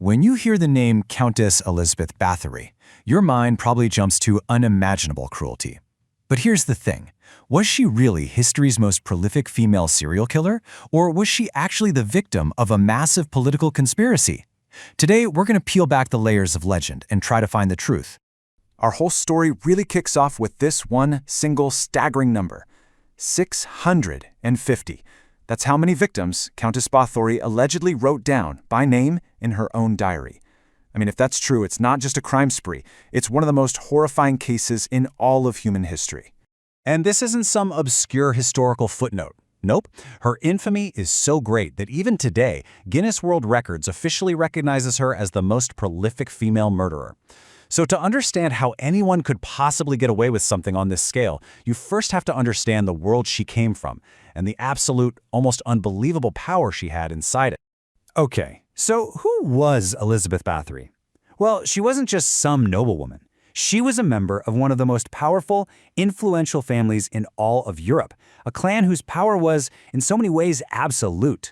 When you hear the name Countess Elizabeth Báthory, your mind probably jumps to unimaginable cruelty. But here's the thing. Was she really history's most prolific female serial killer, or was she actually the victim of a massive political conspiracy? Today, we're going to peel back the layers of legend and try to find the truth. Our whole story really kicks off with this one single staggering number: 650. That's how many victims Countess Báthory allegedly wrote down by name in her own diary. I mean, if that's true, it's not just a crime spree. It's one of the most horrifying cases in all of human history. And this isn't some obscure historical footnote. Nope. Her infamy is so great that even today, Guinness World Records officially recognizes her as the most prolific female murderer. So to understand how anyone could possibly get away with something on this scale, you first have to understand the world she came from and the absolute, almost unbelievable power she had inside it. Okay, so who was Elizabeth Báthory? Well, she wasn't just some noblewoman. She was a member of one of the most powerful, influential families in all of Europe, a clan whose power was, in so many ways, absolute.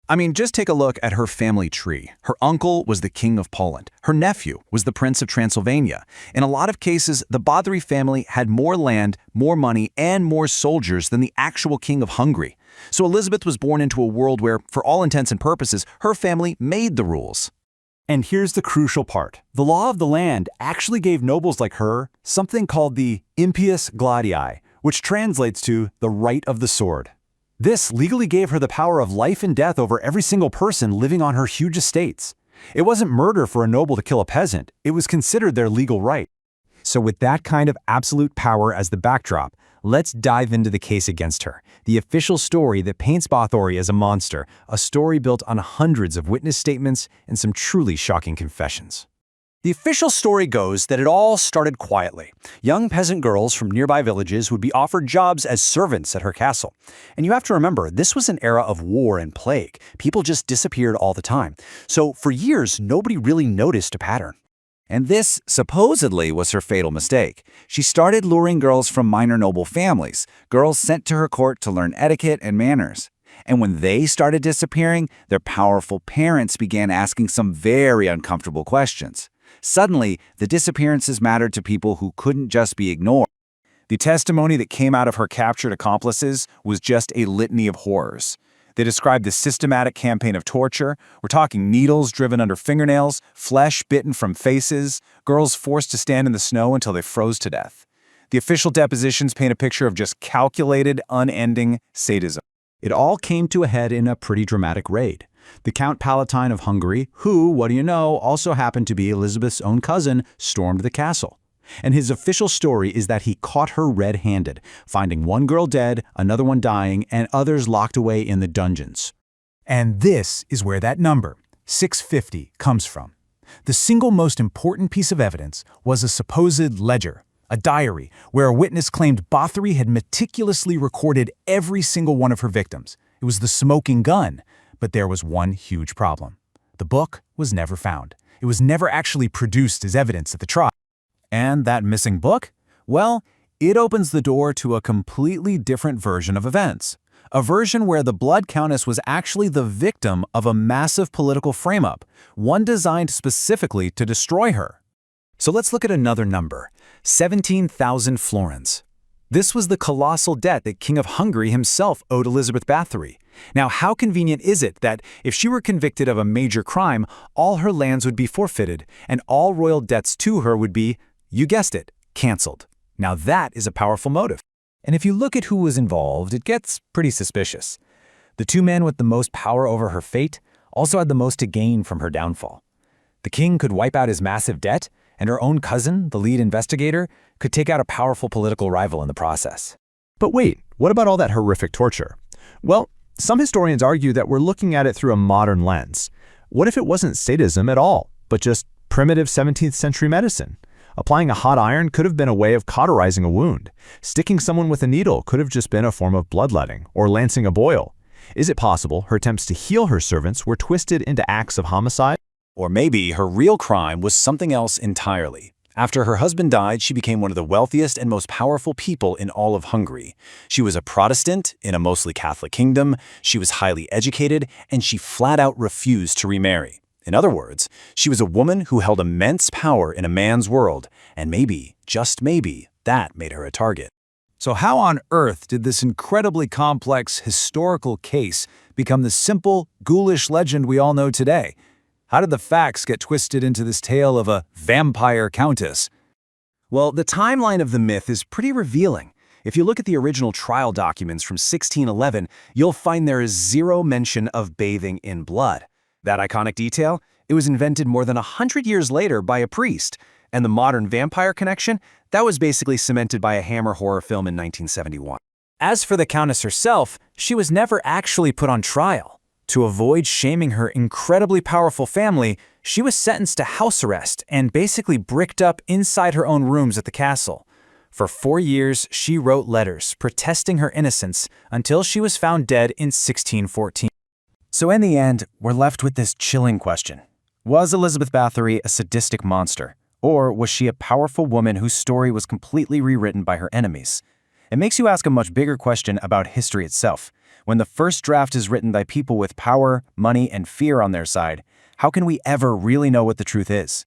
I mean, just take a look at her family tree. Her uncle was the King of Poland. Her nephew was the Prince of Transylvania. In a lot of cases, the Báthory family had more land, more money, and more soldiers than the actual King of Hungary. So Elizabeth was born into a world where, for all intents and purposes, her family made the rules. And here's the crucial part. The law of the land actually gave nobles like her something called the impius gladii, which translates to the right of the sword. This legally gave her the power of life and death over every single person living on her huge estates. It wasn't murder for a noble to kill a peasant. It was considered their legal right. So with that kind of absolute power as the backdrop, let's dive into the case against her, the official story that paints Báthory as a monster, a story built on hundreds of witness statements and some truly shocking confessions. The official story goes that it all started quietly. Young peasant girls from nearby villages would be offered jobs as servants at her castle. And you have to remember, this was an era of war and plague. People just disappeared all the time. So for years, nobody really noticed a pattern. And this, supposedly, was her fatal mistake. She started luring girls from minor noble families, girls sent to her court to learn etiquette and manners. And when they started disappearing, their powerful parents began asking some very uncomfortable questions. Suddenly, the disappearances mattered to people who couldn't just be ignored. The testimony that came out of her captured accomplices was just a litany of horrors. They described the systematic campaign of torture. We're talking needles driven under fingernails, flesh bitten from faces, girls forced to stand in the snow until they froze to death. The official depositions paint a picture of just calculated, unending sadism. It all came to a head in a pretty dramatic raid. The Count Palatine of Hungary, who, what do you know, also happened to be Elizabeth's own cousin, stormed the castle. And his official story is that he caught her red-handed, finding one girl dead, another one dying, and others locked away in the dungeons. And this is where that number, 650, comes from. The single most important piece of evidence was a supposed ledger, a diary, where a witness claimed Báthory had meticulously recorded every single one of her victims. It was the smoking gun. But there was one huge problem. The book was never found. It was never actually produced as evidence at the trial. And that missing book? Well, it opens the door to a completely different version of events. A version where the Blood Countess was actually the victim of a massive political frame-up, one designed specifically to destroy her. So let's look at another number, 17,000 florins. This was the colossal debt that King of Hungary himself owed Elizabeth Báthory. Now, how convenient is it that if she were convicted of a major crime, all her lands would be forfeited, and all royal debts to her would be, you guessed it, canceled. Now that is a powerful motive. And if you look at who was involved, it gets pretty suspicious. The two men with the most power over her fate also had the most to gain from her downfall. The king could wipe out his massive debt, and her own cousin, the lead investigator, could take out a powerful political rival in the process. But wait, what about all that horrific torture? Well, some historians argue that we're looking at it through a modern lens. What if it wasn't sadism at all, but just primitive 17th century medicine? Applying a hot iron could have been a way of cauterizing a wound. Sticking someone with a needle could have just been a form of bloodletting or lancing a boil. Is it possible her attempts to heal her servants were twisted into acts of homicide? Or maybe her real crime was something else entirely. After her husband died, she became one of the wealthiest and most powerful people in all of Hungary. She was a Protestant in a mostly Catholic kingdom, she was highly educated, and she flat out refused to remarry. In other words, she was a woman who held immense power in a man's world, and maybe, just maybe, that made her a target. So how on earth did this incredibly complex historical case become the simple, ghoulish legend we all know today? How did the facts get twisted into this tale of a vampire countess? Well, the timeline of the myth is pretty revealing. If you look at the original trial documents from 1611, you'll find there is zero mention of bathing in blood. That iconic detail? It was invented more than 100 years later by a priest. And the modern vampire connection? That was basically cemented by a Hammer horror film in 1971. As for the Countess herself, she was never actually put on trial. To avoid shaming her incredibly powerful family, she was sentenced to house arrest and basically bricked up inside her own rooms at the castle. For 4 years, she wrote letters protesting her innocence until she was found dead in 1614. So in the end, we're left with this chilling question. Was Elizabeth Báthory a sadistic monster? Or was she a powerful woman whose story was completely rewritten by her enemies? It makes you ask a much bigger question about history itself. When the first draft is written by people with power, money, and fear on their side, how can we ever really know what the truth is?